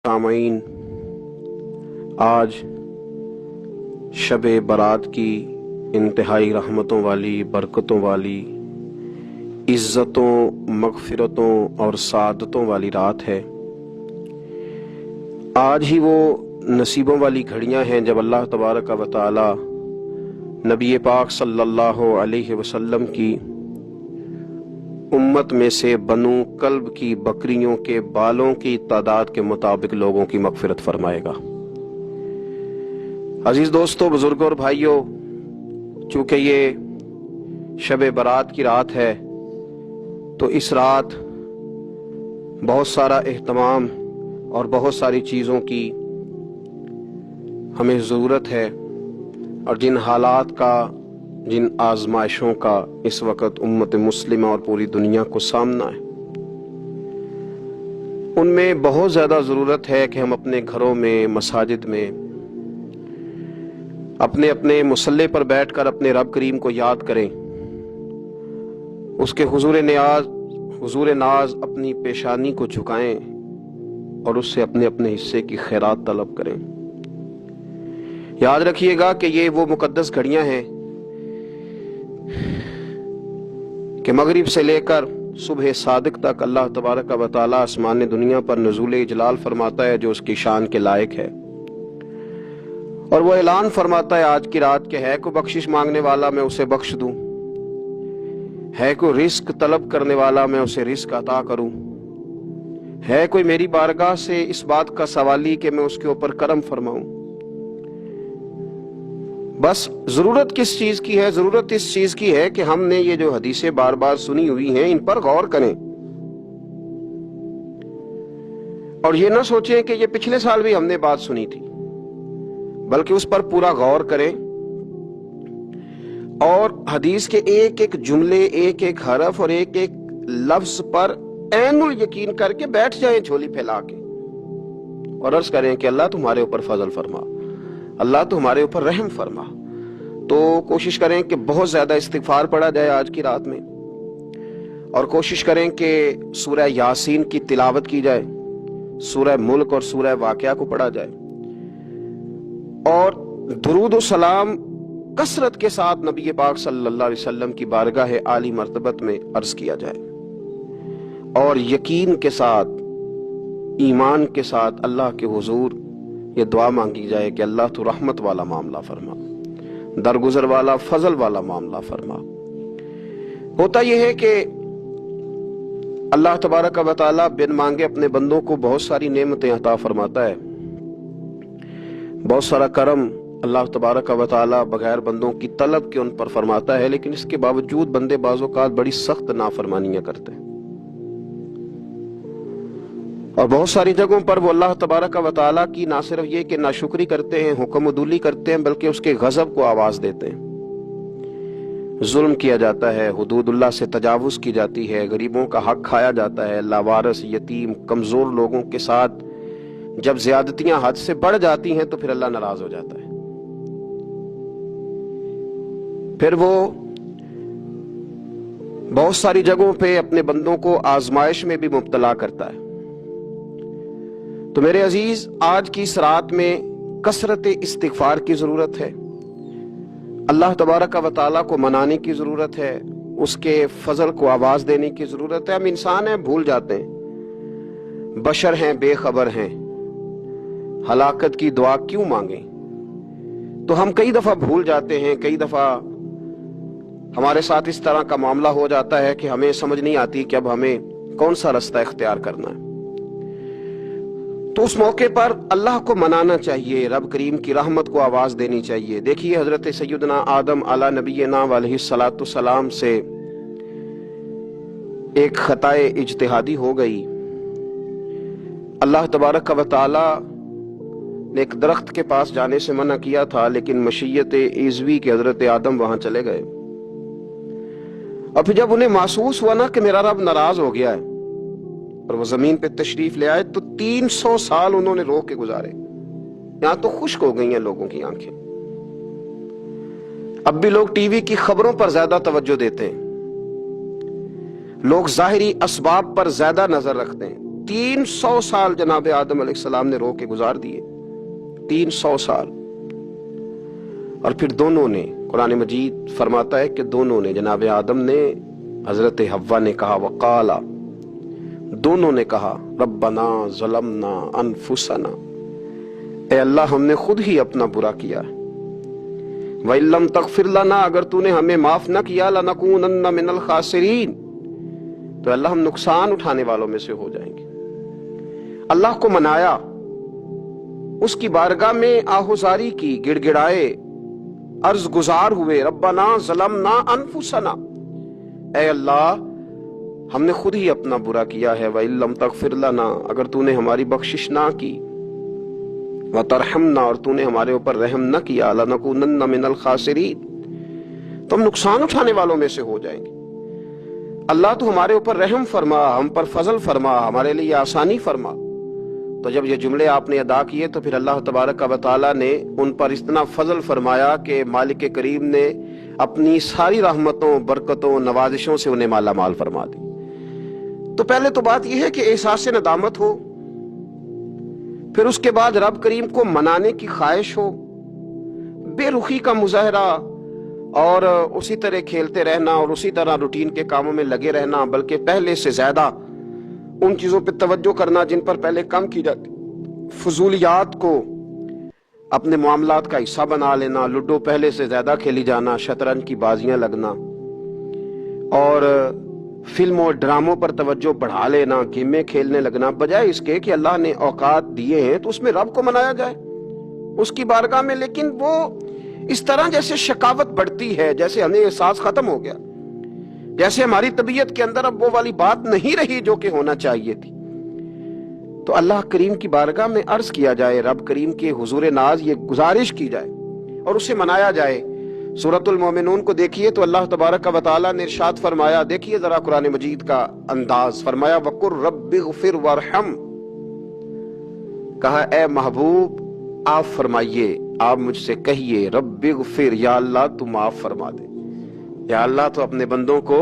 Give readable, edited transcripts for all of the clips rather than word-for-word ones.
सामीन, आज शब बारात की इंतहाई रहमतों वाली, बरकतों वाली, इज़्ज़तों, मग़फ़िरतों और सादतों वाली रात है। आज ही वो नसीबों वाली घड़ियां हैं जब अल्लाह तबारक व तआला नबी पाक सल्लल्लाहु अलैहि वसल्लम की उम्मत में से बनु कल्ब की बकरियों के बालों की तादाद के मुताबिक लोगों की मग़फ़िरत फरमाएगा। अजीज दोस्तों, बुजुर्गों और भाइयों, चूंकि ये शब बारात की रात है तो इस रात बहुत सारा एहतमाम और बहुत सारी चीज़ों की हमें ज़रूरत है, और जिन हालात का, जिन आजमाइशों का इस वक्त उम्मत मुस्लिमा और पूरी दुनिया को सामना है, उनमें बहुत ज़्यादा ज़रूरत है कि हम अपने घरों में, मसाजिद में, अपने अपने मुसल्ले पर बैठकर अपने रब करीम को याद करें, उसके हुजूर नाज अपनी पेशानी को झुकाएं और उससे अपने अपने हिस्से की खैरात तलब करें। याद रखिएगा कि ये वो मुकद्दस घड़ियां हैं कि मगरिब से लेकर सुबह सादिक तक अल्लाह तबारक व तआला आसमान दुनिया पर नुज़ूल इजलाल फरमाता है जो उसकी शान के लायक है, और वो ऐलान फरमाता है आज की रात के है कोई बख्शिश मांगने वाला मैं उसे बख्श दूं, है कोई रिस्क तलब करने वाला मैं उसे रिस्क अता करूं, है कोई मेरी बारगाह से इस बात का सवाली कि मैं उसके ऊपर करम फरमाऊं। बस जरूरत किस चीज की है? जरूरत इस चीज की है कि हमने ये जो हदीसें बार बार सुनी हुई हैं इन पर गौर करें, और ये ना सोचें कि ये पिछले साल भी हमने बात सुनी थी, बल्कि उस पर पूरा गौर करें और हदीस के एक एक जुमले, एक एक हरफ और एक एक लफ्ज पर ऐनुल यकीन करके बैठ जाएं झोली फैला के, और अर्ज करें कि अल्लाह तुम्हारे ऊपर फजल फरमा, अल्लाह तुम्हारे ऊपर रहम फरमा। तो कोशिश करें कि बहुत ज्यादा इस्तिगफार पढ़ा जाए आज की रात में, और कोशिश करें कि सूरह यासीन की तिलावत की जाए, सूरह मुल्क और सूरह वाक़िया को पढ़ा जाए, और दुरूद व सलाम कसरत के साथ नबी पाक सल्लल्लाहु अलैहि वसल्लम की बारगाह आली मर्तबत में अर्ज किया जाए, और यकीन के साथ, ईमान के साथ अल्लाह के हुजूर ये दुआ मांगी जाए कि अल्लाह तू रहमत वाला मामला फरमा, दरगुजर वाला, फजल वाला मामला फरमा। होता यह है कि अल्लाह तबारक व तआला बिन मांगे अपने बंदों को बहुत सारी नेमतें अता फरमाता है, बहुत सारा करम अल्लाह तबारक व तआला बगैर बंदों की तलब के उन पर फरमाता है, लेकिन इसके बावजूद बंदे बाज़-औक़ात बड़ी सख्त नाफरमानियां करते हैं, और बहुत सारी जगहों पर वो अल्लाह तबारक व तआला की ना सिर्फ ये कि नाशुक्री करते हैं, हुक्म-उदूली करते हैं, बल्कि उसके गजब को आवाज देते हैं। जुल्म किया जाता है, हुदूदुल्लाह से तजावुज की जाती है, गरीबों का हक खाया जाता है, लावारिस, यतीम, कमजोर लोगों के साथ जब ज्यादतियां हद से बढ़ जाती हैं तो फिर अल्लाह नाराज हो जाता है, फिर वो बहुत सारी जगहों पे अपने बंदों को आजमाइश में भी मुब्तला करता है। तो मेरे अजीज, आज की इस रात में कसरत इस्तिगफार की जरूरत है, अल्लाह तबारक व तआला को मनाने की जरूरत है, उसके फजल को आवाज देने की जरूरत है। हम इंसान हैं, भूल जाते हैं, बशर हैं, बेखबर हैं, हलाकत की दुआ क्यों मांगे? तो हम कई दफा भूल जाते हैं, कई दफा हमारे साथ इस तरह का मामला हो जाता है कि हमें समझ नहीं आती कि अब हमें कौन सा रास्ता इख्तियार करना है। तो उस मौके पर अल्लाह को मनाना चाहिए, रब करीम की रहमत को आवाज देनी चाहिए। देखिए, हजरत सैयदना आदम अला नबीना अलैहिस्सलातु सलाम से एक खताए इज्तिहादी हो गई। अल्लाह तबारक व तआला ने एक दरख्त के पास जाने से मना किया था, लेकिन मशीयत इज़वी के हजरत आदम वहां चले गए, और फिर जब उन्हें महसूस हुआ ना कि मेरा रब नाराज हो गया है, और वो जमीन पे तशरीफ ले आए, तो 300 साल उन्होंने रो के गुजारे। यहां तो खुश्क हो गई हैं लोगों की आंखें। अब भी लोग टीवी की खबरों पर ज्यादा तवज्जो देते हैं, लोग जाहिरी असबाब पर ज्यादा नजर रखते हैं, 300 سال جناب آدم علیہ السلام نے رو کے گزار دیے، 300 سال۔ اور پھر دونوں نے، قرآن مجید فرماتا ہے کہ دونوں نے، جناب آدم نے، حضرت حوا نے کہا، وقالا، دونوں نے کہا، ربنا ظلمنا انفسنا، اے اللہ ہم نے خود ہی اپنا برا کیا ہے، وَإِن لَّمْ تَغْفِرْ لَنَا، اگر تو نے ہمیں معاف نہ کیا، لَنَكُونَنَّ مِنَ الْخَاسِرِينَ، تو اللہ ہم نقصان اٹھانے والوں میں سے ہو جائیں گے۔ اللہ کو منایا، اس کی بارگاہ میں آہوزاری کی، گڑ گڑائے، عرض گزار ہوئے، ربنا ظلمنا انفسنا، اے اللہ ہم نے خود ہی اپنا برا کیا ہے، وَإِن لَّمْ تَغْفِرْ لَنَا، اگر تو نے ہماری بخشش نہ کی، وَتَرْحَمْنَا، اور تو نے ہمارے اوپر رحم نہ کیا، لَنَكُونَنَّ مِنَ الْخَاسِرِينَ، تو ہم نقصان اٹھانے والوں میں سے ہو جائیں گے۔ اللہ تو ہمارے اوپر رحم فرما، ہم پر فضل فرما، ہمارے لیے آسانی فرما۔ تو جب یہ جملے آپ نے ادا کیے تو پھر اللہ تبارک و تعالیٰ نے ان پر اتنا فضل فرمایا کہ مالک کریم نے اپنی ساری رحمتوں، برکتوں، نوازشوں سے انہیں مالا مال فرما دی۔ تو پہلے تو بات یہ ہے کہ احساس ندامت ہو، پھر اس کے بعد رب کریم کو منانے کی خواہش ہو، بے رخی کا مظاہرہ، اور اسی طرح کھیلتے رہنا اور اسی طرح روٹین کے کاموں میں لگے رہنا، بلکہ پہلے سے زیادہ ان چیزوں پہ توجہ کرنا جن پر پہلے کم کی جاتی، فضولیات کو اپنے معاملات کا حصہ بنا لینا، لوڈو پہلے سے زیادہ کھیلی جانا، شطرنج کی بازیاں لگنا، اور فلموں اور ڈراموں پر توجہ بڑھا لینا، گیمیں کھیلنے لگنا، بجائے اس کے کہ اللہ نے اوقات دیے ہیں تو اس میں رب کو منایا جائے اس کی بارگاہ میں۔ لیکن وہ اس طرح جیسے شکاوت بڑھتی ہے، جیسے ہمیں احساس ختم ہو گیا، جیسے ہماری طبیعت کے اندر اب وہ والی بات نہیں رہی جو کہ ہونا چاہیے تھی، تو اللہ کریم کی بارگاہ میں عرض کیا جائے، رب کریم کے حضور ناز یہ گزارش کی جائے اور اسے منایا جائے۔ سورۃ المومنون کو دیکھیے تو اللہ تبارک و تعالیٰ نے ارشاد فرمایا، دیکھیے ذرا قرآن مجید کا انداز، فرمایا وَقُلْ رَبِّ اغْفِرْ وَارْحَمْ، کہا اے محبوب آپ فرمائیے، آپ مجھ سے کہیے، رب اغفر، یا اللہ تو معاف فرما دے، یا اللہ تو اپنے بندوں کو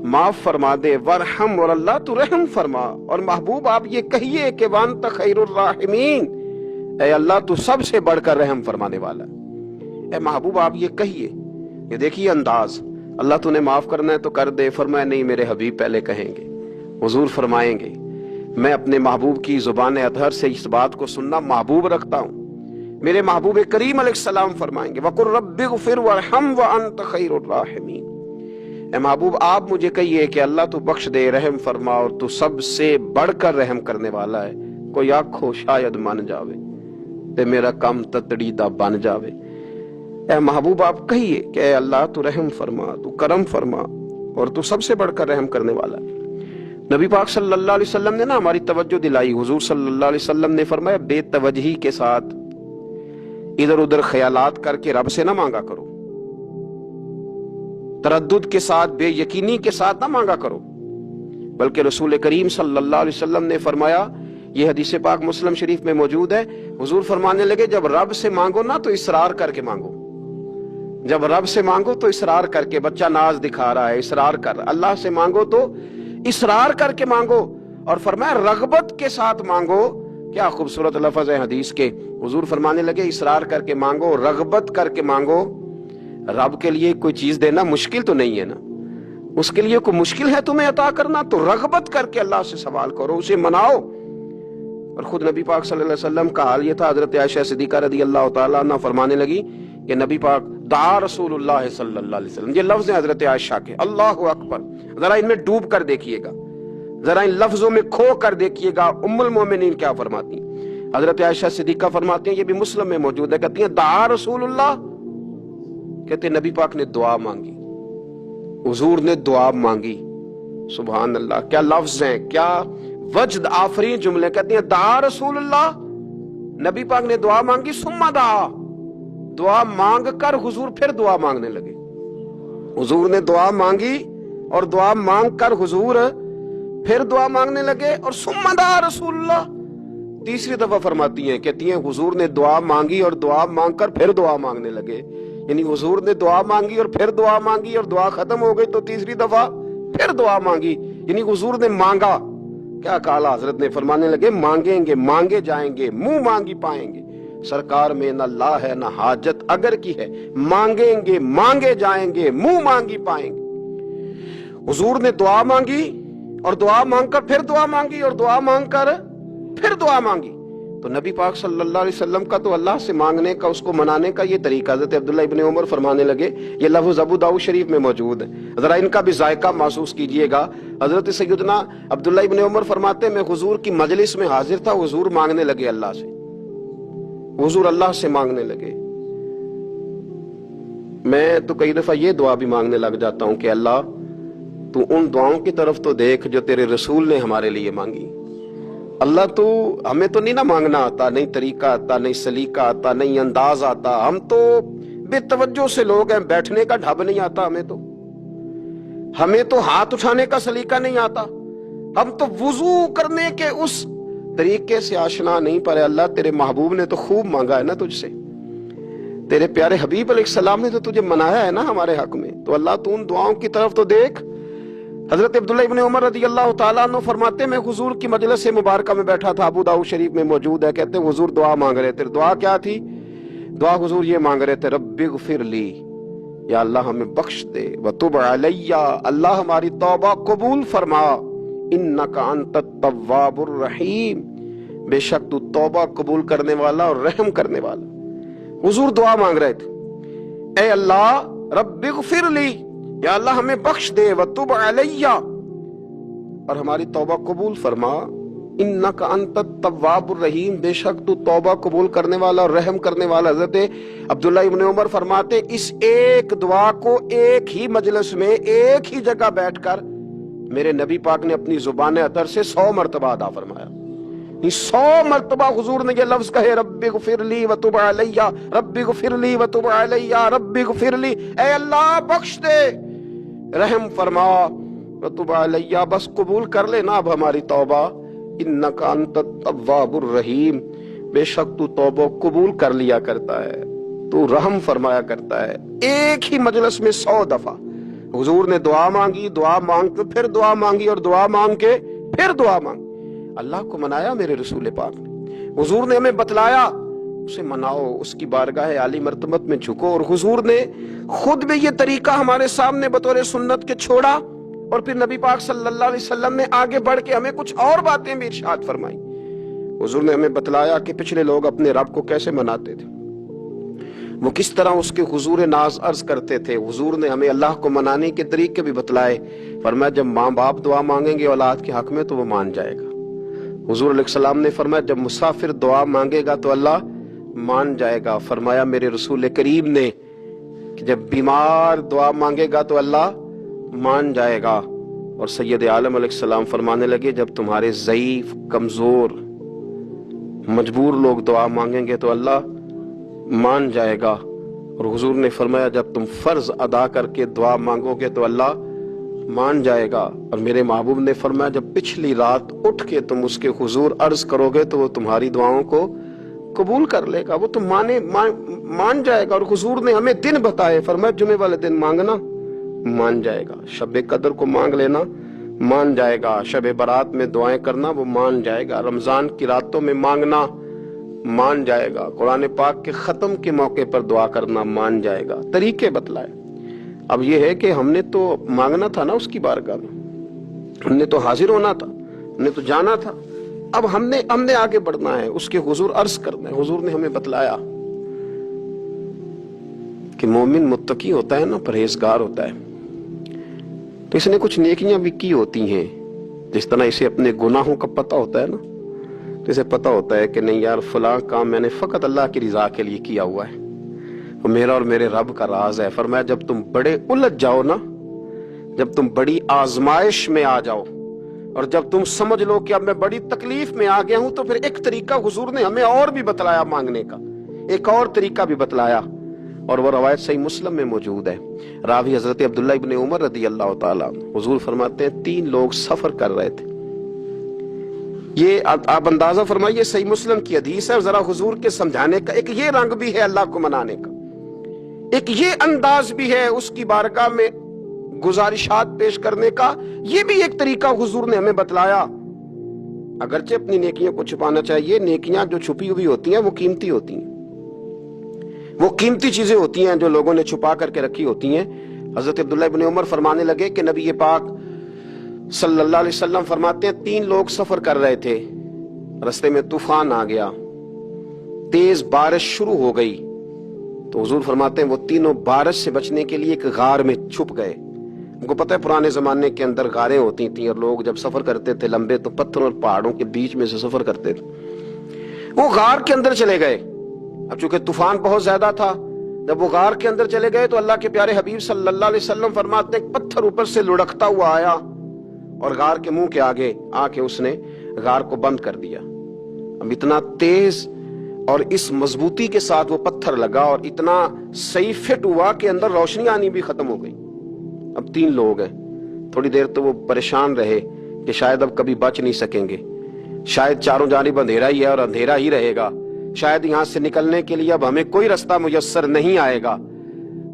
معاف فرما دے، وارحم، اور اللہ تو رحم فرما، اور محبوب آپ یہ کہیے کہ وانت خیر الراحمین، اے اللہ تو سب سے بڑھ کر رحم فرمانے والا، اے محبوب آپ یہ کہیے۔ یہ دیکھیے انداز، اللہ تو نے معاف کرنا ہے تو کر دے، فرمایا نہیں میرے حبیب پہلے کہیں گے، حضور فرمائیں گے، میں اپنے محبوب کی زبان اطہر سے اس بات کو سننا محبوب رکھتا ہوں، میرے محبوب کریم علیہ السلام فرمائیں گے، وَقُلْ رَبِّ اغْفِرْ وَارْحَمْ وَأَنْتَ خَيْرُ الرَّاحِمِينَ، اے محبوب آپ مجھے کہیے کہ اللہ تو بخش دے، رحم فرما، اور تو سب سے بڑھ کر رحم کرنے والا ہے، کوئی آنکھو شاید من جاوے تے میرا کم تتڑی دا بن جاوے۔ اے محبوب آپ کہیے کہ اے اللہ تو رحم فرما، تو کرم فرما، اور تو سب سے بڑھ کر رحم کرنے والا ہے۔ نبی پاک صلی اللہ علیہ وسلم نے نا ہماری توجہ دلائی، حضور صلی اللہ علیہ وسلم نے فرمایا بے توجہی کے ساتھ ادھر ادھر خیالات کر کے رب سے نہ مانگا کرو، تردد کے ساتھ، بے یقینی کے ساتھ نہ مانگا کرو، بلکہ رسول کریم صلی اللہ علیہ وسلم نے فرمایا، یہ حدیث پاک مسلم شریف میں موجود ہے، حضور فرمانے لگے جب رب سے مانگو نا تو اصرار کر کے مانگو، جب رب سے مانگو تو اصرار کر کے، بچہ ناز دکھا رہا ہے اصرار کر، اللہ سے مانگو تو اصرار کر کے مانگو، اور فرمایا رغبت کے ساتھ مانگو۔ کیا خوبصورت لفظ ہے حدیث کے، حضور فرمانے لگے اصرار کر کے مانگو، رغبت کر کے مانگو۔ رب کے لیے کوئی چیز دینا مشکل تو نہیں ہے نا، اس کے لیے کوئی مشکل ہے تمہیں عطا کرنا، تو رغبت کر کے اللہ سے سوال کرو، اسے مناؤ۔ اور خود نبی پاک صلی اللہ علیہ وسلم کا حال یہ تھا، حضرت عائشہ صدیقہ رضی اللہ تعالیٰ عنہ فرمانے لگی کہ نبی پاک دعا رسول اللہ صلی اللہ علیہ وسلم، یہ لفظ ہیں حضرت عائشہ کے، اللہ اکبر، ذرا ان میں ڈوب کر دیکھیے گا، ذرا ان لفظوں میں کھو کر دیکھیے گا، ام المومنین کیا فرماتی ہیں۔ حضرت عائشہ صدیقہ فرماتی ہیں، یہ بھی مسلم میں موجود ہے، کہتی ہیں دعا رسول اللہ، کہتے ہیں نبی پاک نے دعا مانگی، حضور نے دعا مانگی، سبحان اللہ، کیا لفظ ہیں، کیا وجد آفرین جملے، کہتی ہیں دعا رسول اللہ، نبی پاک نے دعا مانگی، ثم دعا، دعا مانگ کر حضور پھر دعا مانگنے لگے، حضور نے دعا مانگی اور دعا مانگ کر حضور پھر دعا مانگنے لگے، اور ثم دعا رسول اللہ، تیسری دفعہ فرماتی ہیں، کہتی ہیں حضور نے دعا مانگی اور دعا مانگ کر پھر دعا مانگنے لگے، یعنی حضور نے دعا مانگی اور پھر دعا مانگی، اور دعا ختم ہو گئی تو تیسری دفعہ پھر دعا مانگی، یعنی حضور نے مانگا، क्या कहा हजरत ने, फरमाने लगे मांगेंगे मांगे जाएंगे, मुंह मांगी पाएंगे। सरकार में न ला है न हाजत अगर की है, मांगेंगे मांगे जाएंगे, मुंह मांगी पाएंगे। हुजूर ने दुआ मांगी और दुआ मांगकर फिर दुआ मांगी और दुआ मांगकर फिर दुआ मांगी। तो नबी पाक सल्लल्लाहु अलैहि वसल्लम का तो अल्लाह से मांगने का, उसको मनाने का ये तरीका। हज़रत अब्दुल्लाह इब्न उमर फरमाने लगे, ये लफ्ज़ अबू दाऊद शरीफ में मौजूद है, जरा इनका भी जायका महसूस कीजिएगा। हजरत सैयदना अब्दुल्लाह इब्न उमर फरमाते, मैं हुजूर की मजलिस में हाजिर था, हुजूर मांगने लगे अल्लाह से, हुजूर अल्लाह से मांगने लगे। मैं तो कई दफा ये दुआ भी मांगने लग जाता हूं कि अल्लाह तू उन दुआओं की तरफ तो देख जो तेरे रसूल ने हमारे लिए मांगी। अल्लाह तो हमें तो नहीं ना मांगना आता, नहीं तरीका आता, नहीं सलीका आता, नहीं अंदाज आता। हम तो बेतवज्जो से लोग हैं, बैठने का ढब नहीं आता हमें तो हाथ उठाने का सलीका नहीं आता, हम तो वुजू करने के उस तरीके से आशना नहीं। पर अल्लाह तेरे महबूब ने तो खूब मांगा है ना तुझसे, तेरे प्यारे हबीब अलैहिस्सलाम ने तो तुझे मनाया है ना हमारे हक में। तो अल्लाह तू उन दुआओं की तरफ तो देख। हजरत अब्दुल्लाह इब्न उमर रज़ी अल्लाह तआला अन्हु फरमाते, मैं हुजूर की मजलिस मुबारका में बैठा था, अबू दाऊद शरीफ में मौजूद है। कहते हैं हुजूर दुआ मांग रहे थे। दुआ क्या थी? दुआ हुजूर ये मांग रहे थे, रब्बिगफिर ली, या अल्लाह हमें बख्श दे, व तुब अलैया, अल्लाह हमारी तौबा कबूल फरमा, इन्नका अंतत तव्वाबुर रहीम, बेशक तू तौबा कबूल करने वाला और रहम करने वाला। हुजूर दुआ मांग रहे थे, ए अल्लाह रब्बिगफिर ली, या अल्लाह हमें बख्श दे, व तुब अलैया, और हमारी तौबा कबूल फरमा, इन्नका अंतत तव्वाबुर रहीम, बेशक तू तौबा कबूल करने वाला और रहम करने वाला। हज़रत अब्दुल्लाह इब्न उमर फरमाते, इस एक दुआ को एक ही मजलिस में एक ही जगह बैठकर मेरे नबी पाक ने अपनी जुबान अतर से 100 मरतबा अदा फरमाया। 100 मरतबा हुजूर ने ये लफ्ज कहे, रब्बिगफिरली व तुब अलैया, रब्बिगफिरली व तुब अलैया, रब्बिगफिरली, ए अल्लाह बख्श दे, रहम फरमा, व तुब अलैया, बस कबूल कर लेना अब हमारी तौबा, इन्नका अंतत तव्वाबुर रहीम, बेशक तू तौबा कबूल कर लिया करता है, तू रहम फरमाया करता है। एक ही मजलिस में 100 दफा हुजूर ने दुआ मांगी, दुआ मांग के फिर दुआ मांगी और दुआ मांग के फिर दुआ मांगी। अल्लाह को मनाया मेरे रसूल पाक ने, हुजूर ने हमें बतलाया, उसे मनाओ, उसकी बारगाह आली मर्तबत में झुको। और हुजूर ने खुद भी ये तरीका हमारे सामने बतौर सुन्नत के छोड़ा, और फिर नबी पाक सल्लल्लाहु अलैहि वसल्लम ने आगे बढ़ के हमें कुछ और बातें भी इरशाद फरमाई। हुजूर ने हमें बतलाया कि पिछले लोग अपने रब को कैसे मनाते थे, वो किस तरह उसके हुजूर नाज अर्ज करते थे। हुजूर ने हमें अल्लाह को मनाने के तरीके भी बतलाए। फरमाया जब माँ बाप दुआ मांगेंगे औलाद के हक में तो वो मान जाएगा। हुजूर अलैहिस्सलाम ने फरमाया जब मुसाफिर दुआ मांगेगा तो अल्लाह मान जाएगा। फरमाया मेरे रसूल करीम ने कि जब बीमार दुआ मांगेगा तो अल्लाह मान जाएगा। और सैयद आलम अलैहिस्सलाम फरमाने लगे जब तुम्हारे ज़ईफ, कमजोर, मजबूर लोग दुआ मांगेंगे तो अल्लाह मान जाएगा। और हुजूर ने फरमाया जब तुम फर्ज अदा करके दुआ मांगोगे तो अल्लाह मान जाएगा। और मेरे महबूब ने फरमाया जब पिछली रात उठ के तुम उसके हुजूर अर्ज करोगे तो वो तुम्हारी दुआओं को कबूल कर लेगा, वो तो मान जाएगा। और हुजूर ने हमें दिन बताए, फरमाया जुमे वाले दिन मांगना, मान जाएगा। शब कदर को मांग लेना, मान जाएगा। शब बारात में दुआएं करना, वो मान जाएगा। रमजान की रातों में मांगना, मान जाएगा। कुरान पाक के खत्म के मौके पर दुआ करना, मान जाएगा। तरीके बतलाए। अब ये है कि हमने तो मांगना था ना उसकी बारगाह में, हमने तो हाजिर होना था, हमने तो जाना था। अब हमने आगे बढ़ना है, उसके हुजूर अर्ज करना है। हुजूर ने हमें बतलाया कि मोमिन मुत्तकी होता है ना, परहेजगार होता है, तो इसने कुछ नेकियां भी की होती हैं। जिस तरह इसे अपने गुनाहों का पता होता है ना, तो इसे पता होता है कि नहीं यार फलां काम मैंने फकत अल्लाह की रिजा के लिए किया हुआ है, वो मेरा और मेरे रब का राज है। फरमाया जब तुम बड़े उलझ जाओ ना, जब तुम बड़ी आजमाइश में आ जाओ और जब तुम समझ लो कि अब मैं बड़ी तकलीफ में आ गया हूं, तो फिर एक तरीका हुजूर ने हमें और भी बतलाया मांगने का, एक और तरीका भी बतलाया। और वो रवायत सही मुस्लिम में मौजूद है। रावी हजरत अब्दुल्ला इब्न उमर रज़ी अल्लाह तआला, हुजूर फरमाते हैं 3 लोग सफर कर रहे थे। ये आप अंदाजा फरमाइए, सही मुस्लिम की हदीस है। जरा हुजूर के समझाने का एक ये रंग भी है अल्लाह को मनाने का, एक ये अंदाज भी है उसकी बारगाह में गुजारिशात पेश करने का। ये भी एक तरीका हुजूर ने हमें बतलाया अगरचे अपनी नेकियों को छुपाना चाहिए, नेकियां जो छुपी हुई होती हैं वो कीमती होती हैं, वो कीमती चीजें होती हैं जो लोगों ने छुपा करके रखी होती हैं। हजरत अब्दुल्लाह इब्न उमर फरमाने लगे कि नबी पाक सल्लल्लाहु अलैहि वसल्लम फरमाते हैं, 3 लोग सफर कर रहे थे, रास्ते में तूफान आ गया, तेज बारिश शुरू हो गई, तो हुजूर फरमाते हैं वो तीनों बारिश से बचने के लिए एक गार में छुप गए। उनको पता है पुराने जमाने के अंदर गारें होती थी और लोग जब सफर करते थे लंबे तो पत्थर और पहाड़ों के बीच में से सफर करते थे। वो गार के अंदर चले गए। अब चूंकि तूफान बहुत ज्यादा था, जब वो गार के अंदर चले गए तो अल्लाह के प्यारे हबीब सल्लल्लाहु अलैहि वसल्लम फरमाते हैं, पत्थर ऊपर से लुढ़कता हुआ आया और गार के मुंह के आगे आके उसने गार को बंद कर दिया। अब इतना तेज और इस मजबूती के साथ वो पत्थर लगा और इतना सही फिट हुआ कि अंदर रोशनी आनी भी खत्म हो गई। अब 3 लोग हैं। थोड़ी देर तो वो परेशान रहे कि शायद अब कभी बच नहीं सकेंगे, शायद चारों जानिब अंधेरा ही है और अंधेरा ही रहेगा, शायद यहां से निकलने के लिए अब हमें कोई रास्ता मुयस्सर नहीं आएगा।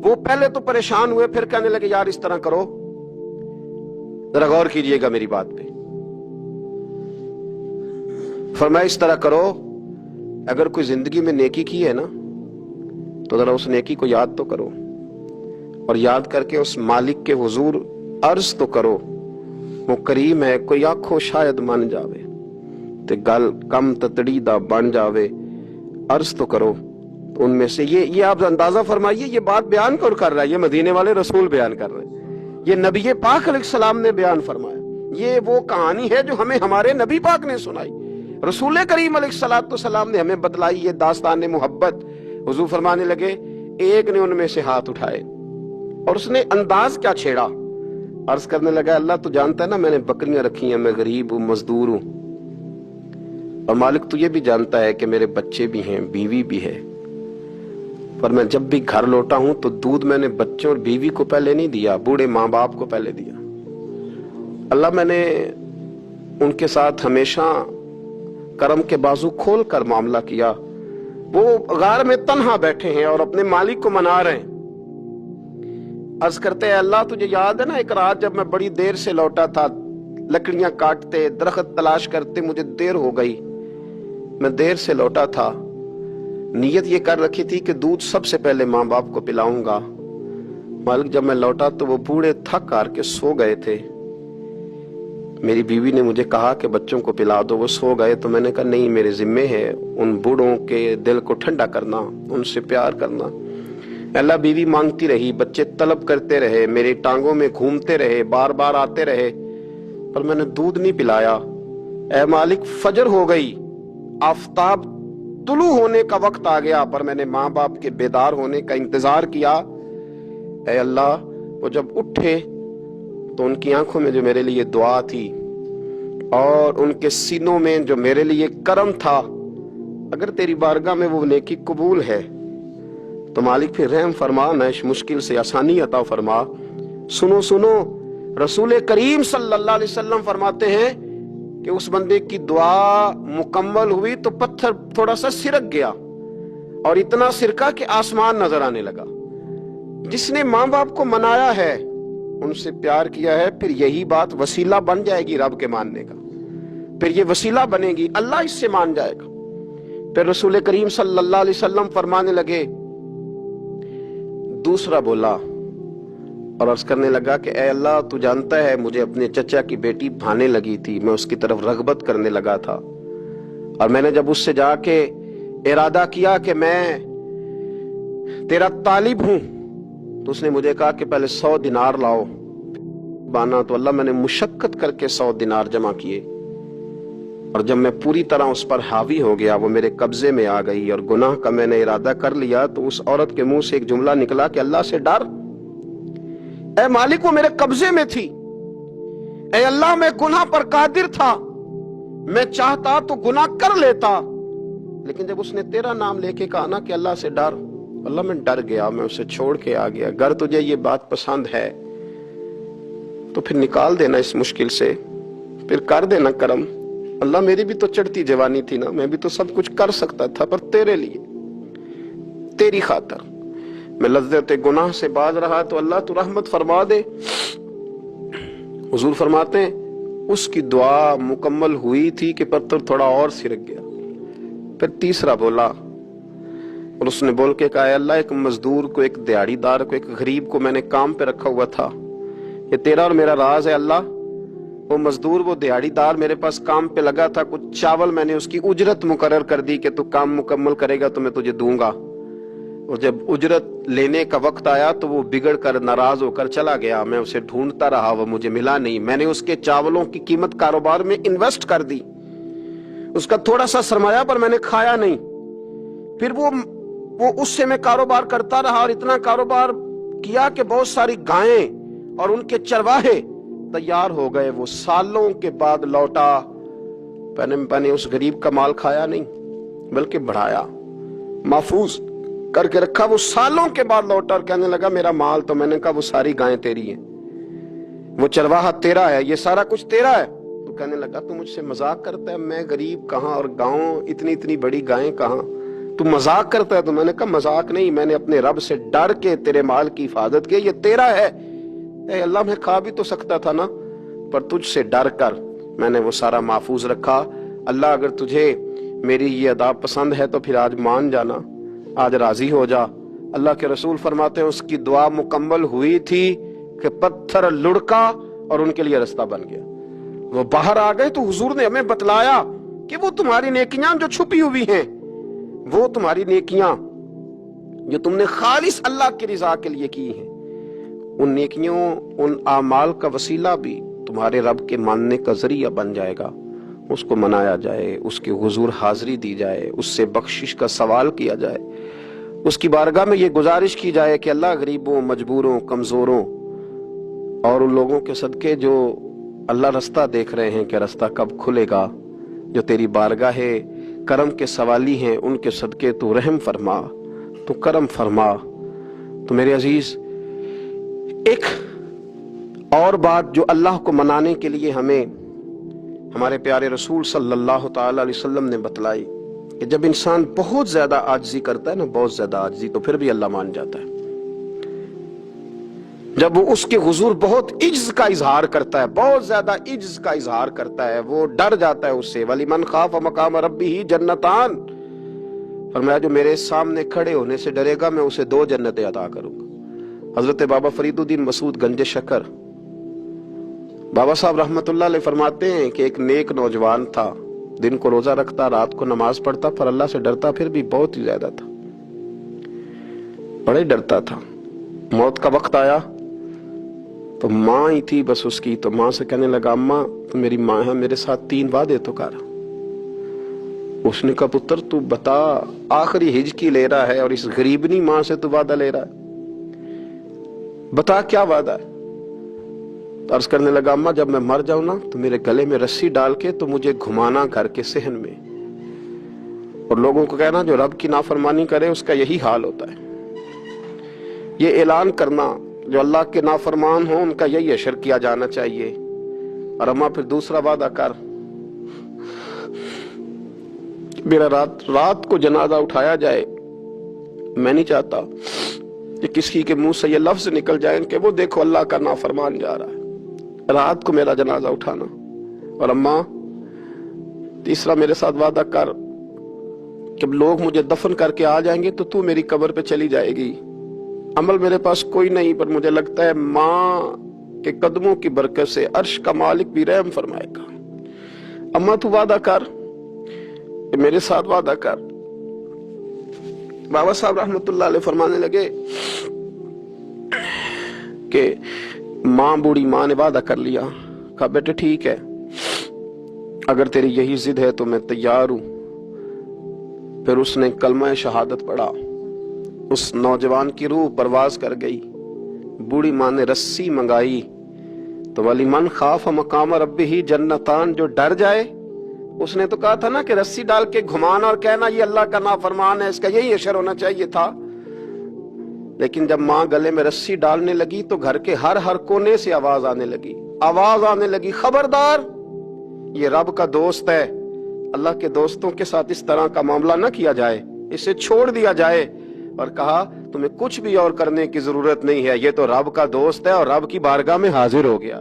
वो पहले तो परेशान हुए, फिर कहने लगे यार इस तरह करो, जरा गौर कीजिएगा मेरी बात पे। फरमाया इस तरह करो, अगर कोई जिंदगी में नेकी की है ना तो जरा उस नेकी को याद तो करो और याद करके उस मालिक के हुजूर अर्ज तो करो, वो करीम है, कोई आखो शायद मन जावे ते गल कम ततड़ी दा बन जावे, अर्ज तो करो। तो उनमें से ये आप अंदाजा फरमाइए, ये बात बयान कौन कर रहा है? ये मदीने वाले रसूल बयान कर रहे हैं, ये नबी पाक अलैहिस्सलाम ने बयान फरमाया। ये वो कहानी है जो हमें हमारे नबी पाक ने सुनाई, रसूल करीम अलैहिस्सलाम ने हमें बतलाई, ये दास्तान मोहब्बत। हुजूर फरमाने लगे, एक ने उनमें से हाथ उठाए और उसने अंदाज क्या छेड़ा, अर्ज करने लगा, अल्लाह तू जानता है ना मैंने बकरियां रखी हैं, मैं गरीब हूं, मजदूर हूं, और मालिक तू ये भी जानता है कि मेरे बच्चे भी हैं, बीवी भी है, पर मैं जब भी घर लौटा हूं तो दूध मैंने बच्चों और बीवी को पहले नहीं दिया, बूढ़े माँ बाप को पहले दिया। अल्लाह मैंने उनके साथ हमेशा करम के बाजू खोल कर मामला किया। वो गार में तन्हा बैठे हैं और अपने मालिक को मना रहे हैं। अर्ज करते हैं, अल्लाह तुझे याद है ना एक रात जब मैं बड़ी देर से लौटा था, लकड़ियां काटते दरख्त तलाश करते मुझे देर हो गई, मैं देर से लौटा था, नीयत ये कर रखी थी कि दूध सबसे पहले माँ बाप को पिलाऊंगा। मालिक जब मैं लौटा तो वो बूढ़े थक हार के सो गए थे। मेरी बीवी ने मुझे कहा कि बच्चों को पिला दो, वो सो गए, तो मैंने कहा नहीं, मेरे जिम्मे है उन बूढ़ों के दिल को ठंडा करना, उनसे प्यार करना। अल्लाह बीवी मांगती रही, बच्चे तलब करते रहे, मेरी टांगों में घूमते रहे, बार बार आते रहे, पर मैंने दूध नहीं पिलाया। ऐ मालिक फजर हो गई, आफताब तुलू होने का वक्त आ गया, पर मैंने माँ बाप के बेदार होने का इंतजार किया। ऐ अल्लाह वो जब उठे तो उनकी आंखों में जो मेरे लिए दुआ थी और उनके सीनों में जो मेरे लिए करम था, अगर तेरी बारगाह में वो नेकी कबूल है तो मालिक फिर रहम फरमा, न इस मुश्किल से आसानी अता फरमा। सुनो सुनो, रसूल करीम सल्लल्लाहु अलैहि वसल्लम फरमाते हैं कि उस बंदे की दुआ मुकम्मल हुई तो पत्थर थोड़ा सा सिरक गया और इतना सिरका कि आसमान नजर आने लगा। जिसने माँ बाप को मनाया है, उनसे प्यार किया है, फिर यही बात वसीला बन जाएगी रब के मानने का, फिर ये वसीला बनेगी, अल्लाह इससे मान जाएगा। फिर रसूल करीम सल्लल्लाहु अलैहि वसल्लम फरमाने लगे, दूसरा बोला और अर्ज करने लगा कि ऐ अल्लाह तू जानता है मुझे अपने चचा की बेटी भाने लगी थी, मैं उसकी तरफ रगबत करने लगा था, और मैंने जब उससे जाके इरादा किया कि मैं तेरा तालिब हूं तो उसने मुझे कहा कि पहले 100 दिनार लाओ बाना। तो अल्लाह मैंने मुशक्कत करके 100 दिनार जमा किए, और जब मैं पूरी तरह उस पर हावी हो गया, वो मेरे कब्जे में आ गई और गुनाह का मैंने इरादा कर लिया, तो उस औरत के मुंह से एक जुमला निकला कि अल्लाह से डर। ऐ मालिक वो मेरे कब्जे में थी, ऐ अल्लाह मैं गुनाह पर कादिर था, मैं चाहता तो गुनाह कर लेता, लेकिन जब उसने तेरा नाम लेके कहा ना कि अल्लाह से डर, अल्लाह मैं डर गया, मैं उसे छोड़ के आ गया। अगर तुझे ये बात पसंद है तो फिर निकाल देना इस मुश्किल से, फिर कर देना करम। अल्लाह मेरी भी तो चढ़ती जवानी थी ना, मैं भी तो सब कुछ कर सकता था, पर तेरे लिए, तेरी खातर मैं लज्जत गुनाह से बाज रहा, तो अल्लाह तू रहमत फरमा दे। हुजूर फरमाते हैं उसकी दुआ मुकम्मल हुई थी कि पत्थर थोड़ा और सिरक गया। फिर तीसरा बोला और उसने बोल के कहा, अल्लाह एक मजदूर को, एक दिहाड़ीदार को, एक गरीब को मैंने काम पे रखा हुआ था, ये तेरा और मेरा राज है अल्लाह। वो मजदूर, वो दिहाड़ीदार मेरे पास काम पे लगा था, कुछ चावल मैंने उसकी उजरत मुकर्रर कर दी कि तू काम मुकम्मल करेगा तो मैं तुझे दूंगा। और जब उजरत लेने का वक्त आया तो वो बिगड़ कर नाराज होकर चला गया। मैं उसे ढूंढता रहा, वो मुझे मिला नहीं। मैंने उसके चावलों की कीमत कारोबार में इन्वेस्ट कर दी, उसका थोड़ा सा सरमाया, पर मैंने खाया नहीं। फिर वो उससे मैं कारोबार करता रहा और इतना कारोबार किया कि बहुत सारी गायें और उनके चरवाहे तैयार हो गए। वो सालों के बाद लौटा, मैंने उस गरीब का माल खाया नहीं बल्कि बढ़ाया, महफूज करके रखा। वो सालों के बाद लौटा और कहने लगा मेरा माल, तो मैंने कहा वो सारी गायें तेरी हैं, वो चरवाहा तेरा है, ये सारा कुछ तेरा है। तो कहने लगा तू मुझसे मजाक करता है, मैं गरीब कहाँ और गांव इतनी इतनी बड़ी गायें कहाँ, तू मजाक करता है। तो मैंने कहा मजाक नहीं, मैंने अपने रब से डर के तेरे माल की हिफाजत की, ये तेरा है। ए अल्लाह, मैं खा भी तो सकता था ना, पर तुझसे डर कर मैंने वो सारा महफूज रखा। अल्लाह अगर तुझे मेरी ये अदा पसंद है तो फिर आज मान जाना, आज राजी हो जा। अल्लाह के रसूल फरमाते हैं उसकी दुआ मुकम्मल हुई थी कि पत्थर लुढ़का और उनके लिए रास्ता बन गया। वो बाहर आ गए तो हुजूर ने हमें बतलाया कि वो तुम्हारी नेकियां जो छुपी हुई हैं, वो तुम्हारी नेकियां जो तुमने खालिस अल्लाह की रिजा के लिए की हैं, उन नेकियों, उन आमाल का वसीला भी तुम्हारे रब के मानने का जरिया बन जाएगा। उसको मनाया जाए, उसके हुजूर हाजिरी दी जाए, उससे बख्शिश का सवाल किया जाए, उसकी बारगाह में ये गुजारिश की जाए कि अल्लाह गरीबों, मजबूरों, कमजोरों और उन लोगों के सदके जो अल्लाह रास्ता देख रहे हैं कि रास्ता कब खुलेगा, जो तेरी बारगाह है करम के सवाली हैं, उनके सदके तू रहम फरमा, तू करम फरमा। तो मेरे अजीज, एक और बात जो अल्लाह को मनाने के लिए हमें हमारे प्यारे रसूल सल्लल्लाहु ताला अलैहि वसल्लम ने बतलाई कि जब इंसान बहुत ज्यादा आजिज़ी करता है ना, बहुत ज्यादा आजिज़ी, तो फिर भी अल्लाह मान जाता है। जब वो उसके हुजूर बहुत इज्ज का इजहार करता है, बहुत ज्यादा इज्ज का इजहार करता है, वो डर जाता है उससे। वलिमन खाफ मकाम रब्बिही जन्नतान, फरमाया जो मेरे सामने खड़े होने से डरेगा मैं उसे 2 जन्नतें अता करूंगा। हजरत बाबा फरीदुद्दीन मसूद गंज शकर बाबा साहब रहमतुल्लाह अलैह फरमाते हैं कि एक नेक नौजवान था, दिन को रोजा रखता, रात को नमाज पढ़ता, पर अल्लाह से डरता फिर भी बहुत ही ज्यादा था, बड़े डरता था। मौत का वक्त आया तो माँ ही थी बस उसकी, तो माँ से कहने लगा अम्मा तो मेरी माँ है, मेरे साथ 3 वादे तो कर। उसने कहा पुत्र तू बता, आखिरी हिजकी ले रहा है और इस गरीबनी माँ से तू वादा ले रहा है, बता क्या वादा है। तो अर्ज करने लगा अम्मा जब मैं मर जाऊं ना तो मेरे गले में रस्सी डाल के तो मुझे घुमाना घर के सहन में, और लोगों को कहना जो रब की नाफरमानी करे उसका यही हाल होता है। ये ऐलान करना जो अल्लाह के नाफरमान हो उनका यही अशर किया जाना चाहिए। और अम्मा फिर दूसरा वादा कर, मेरा रात को जनाजा उठाया जाए, मैं नहीं चाहता कि किसी के मुंह से ये लफ्ज निकल जाए कि वो देखो अल्लाह का नाफरमान जा रहा है, रात को मेरा जनाजा उठाना। और अम्मा तीसरा मेरे साथ वादा कर, जब लोग मुझे दफन करके आ जाएंगे तो तू मेरी कब्र पे चली जाएगी। अमल मेरे पास कोई नहीं, पर मुझे लगता है माँ के कदमों की बरकत से अर्श का मालिक भी रहम फरमाएगा। अम्मा तू वादा कर, मेरे साथ वादा कर। बाबा साहब रहमतुल्लाह अलैह फरमाने लगे कि माँ, बूढ़ी माँ ने वादा कर लिया। कहा बेटे ठीक है, अगर तेरी यही जिद है तो मैं तैयार हूं। फिर उसने कलमा शहादत पढ़ा, उस नौजवान की रूह परवाज कर गई। बूढ़ी माँ ने रस्सी मंगाई तो वली मन खाफ मकाम रब्बिही जन्नतान, जो डर जाए, उसने तो कहा था ना कि रस्सी डाल के घुमाना और कहना ये अल्लाह का नाफरमान है, इसका यही अशर होना चाहिए था। लेकिन जब माँ गले में रस्सी डालने लगी तो घर के हर कोने से आवाज आने लगी, खबरदार ये रब का दोस्त है, अल्लाह के दोस्तों के साथ इस तरह का मामला न किया जाए, इसे छोड़ दिया जाए। और कहा तुम्हें कुछ भी और करने की जरूरत नहीं है, ये तो रब का दोस्त है और रब की बारगाह में हाजिर हो गया।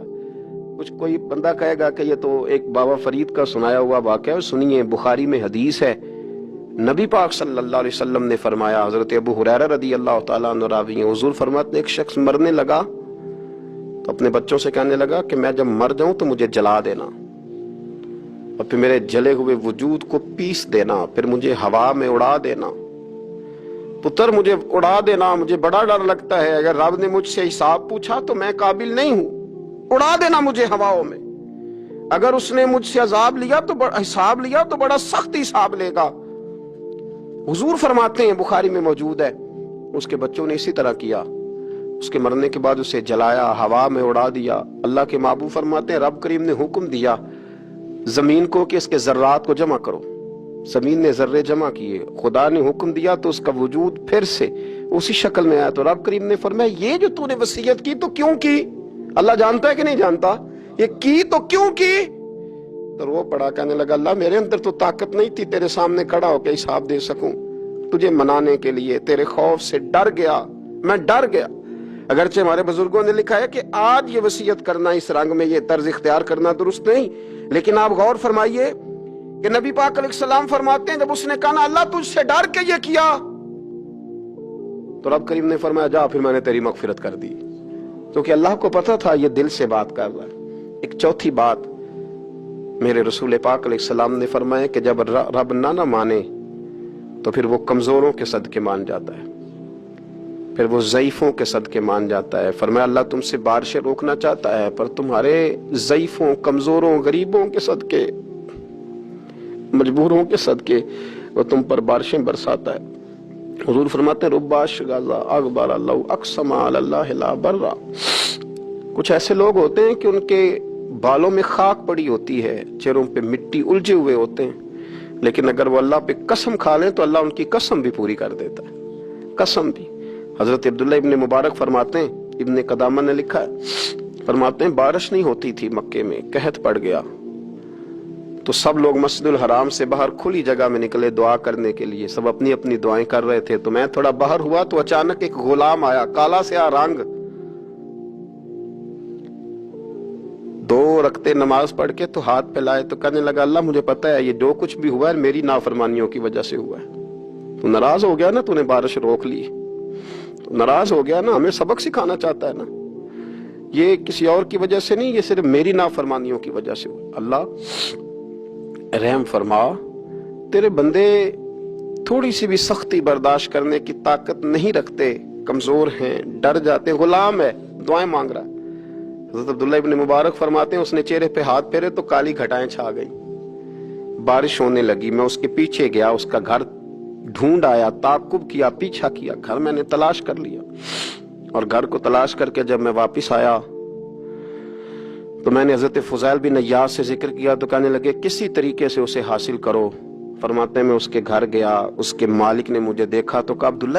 کچھ کوئی بندہ کہے گا کہ یہ تو ایک بابا فرید کا سنایا ہوا واقعہ ہے، سنیے، بخاری میں حدیث ہے، نبی پاک صلی اللہ علیہ وسلم نے فرمایا، حضرت ابو ہریرہ رضی اللہ تعالیٰ عنہ راوی ہیں، حضور فرماتے ہیں ایک شخص مرنے لگا تو اپنے بچوں سے کہنے لگا کہ میں جب مر جاؤں تو مجھے جلا دینا اور پھر میرے جلے ہوئے وجود کو پیس دینا، پھر مجھے ہوا میں اڑا دینا، پتر مجھے اڑا دینا، مجھے بڑا ڈر لگتا ہے، اگر رب نے مجھ سے حساب پوچھا تو میں قابل نہیں ہوں، اڑا دینا مجھے ہواؤں میں، اگر اس نے مجھ سے عذاب لیا تو حساب لیا تو بڑا سخت حساب لے گا۔ حضور فرماتے ہیں، بخاری میں موجود ہے، اس کے بچوں نے اسی طرح کیا، اس کے مرنے کے بعد اسے جلایا، ہوا میں اڑا دیا۔ اللہ کے محبوب فرماتے ہیں رب کریم نے حکم دیا زمین کو کہ اس کے ذرات کو جمع کرو، زمین نے ذرے جمع کیے، خدا نے حکم دیا تو اس کا وجود پھر سے اسی شکل میں آیا، تو رب کریم نے فرمایا یہ جو تو نے وصیت کی تو کیوں کی؟ اللہ جانتا ہے کہ نہیں جانتا؟ یہ کی تو کیوں کی؟ تو رو پڑا، کہنے لگا اللہ میرے اندر تو طاقت نہیں تھی تیرے سامنے کھڑا ہو کے حساب دے سکوں، تجھے منانے کے لیے تیرے خوف سے ڈر گیا، میں ڈر گیا۔ اگرچہ ہمارے بزرگوں نے لکھا ہے کہ آج یہ وصیت کرنا، اس رنگ میں یہ طرز اختیار کرنا درست نہیں، لیکن آپ غور فرمائیے کہ نبی پاک علیہ السلام فرماتے ہیں جب اس نے کہا نا اللہ تجھ سے ڈر کے یہ کیا، تو رب کریم نے فرمایا جا پھر میں نے تیری مغفرت کر دی، کیونکہ اللہ کو پتا تھا یہ دل سے بات کر رہا ہے۔ ایک چوتھی بات میرے رسول پاک علیہ السلام نے فرمایا کہ جب رب نہ مانے تو پھر وہ کمزوروں کے صدقے مان جاتا ہے، پھر وہ ضعیفوں کے صدقے مان جاتا ہے۔ فرمایا اللہ تم سے بارشیں روکنا چاہتا ہے پر تمہارے ضعیفوں، کمزوروں، غریبوں کے صدقے، مجبوروں کے صدقے وہ تم پر بارشیں برساتا ہے۔ حضور فرماتے ہیں رب اشغاظ اغبر لو اقسم علی اللہ لا برا، کچھ ایسے لوگ ہوتے ہیں کہ ان کے بالوں میں خاک پڑی ہوتی ہے، چہروں پہ مٹی الجھے ہوئے ہوتے ہیں، لیکن اگر وہ اللہ پہ قسم کھا لیں تو اللہ ان کی قسم بھی پوری کر دیتا ہے، قسم بھی۔ حضرت عبداللہ ابن مبارک فرماتے ہیں، ابن قدامہ نے لکھا ہے، فرماتے ہیں بارش نہیں ہوتی تھی مکے میں، قحط پڑ گیا تو سب لوگ مسجد الحرام سے باہر کھلی جگہ میں نکلے دعا کرنے کے لیے، سب اپنی اپنی دعائیں کر رہے تھے، تو میں تھوڑا باہر ہوا تو اچانک ایک غلام آیا، کالا سیاہ رنگ، 2 رکعتیں نماز پڑھ کے تو ہاتھ پھیلائے تو کہنے لگا اللہ مجھے پتا ہے یہ جو کچھ بھی ہوا ہے میری نافرمانیوں کی وجہ سے ہوا ہے، تو ناراض ہو گیا نا، تو نے بارش روک لی، تو ناراض ہو گیا نا، ہمیں سبق سکھانا چاہتا ہے نا، یہ کسی اور کی وجہ سے نہیں، یہ صرف میری نافرمانیوں کی وجہ سے ہوا۔ اللہ رحم فرما، تیرے بندے تھوڑی سی بھی سختی برداشت کرنے کی طاقت نہیں رکھتے، کمزور ہیں، ڈر جاتے، غلام ہے، دعائیں مانگ رہا ہے۔ حضرت عبداللہ ابن مبارک فرماتے ہیں اس نے چہرے پہ ہاتھ پھیرے تو کالی گھٹائیں چھا گئی، بارش ہونے لگی، میں اس کے پیچھے گیا، اس کا گھر ڈھونڈ آیا، تعقب کیا، پیچھا کیا، گھر میں نے تلاش کر لیا، اور گھر کو تلاش کر کے جب میں واپس آیا تو میں نے حضرت فضیل بن عیاض سے ذکر کیا تو کہنے لگے کسی طریقے سے اسے حاصل کرو۔ فرماتے ہیں میں اس کے گھر گیا، اس کے مالک نے مجھے دیکھا تو کہا عبداللہ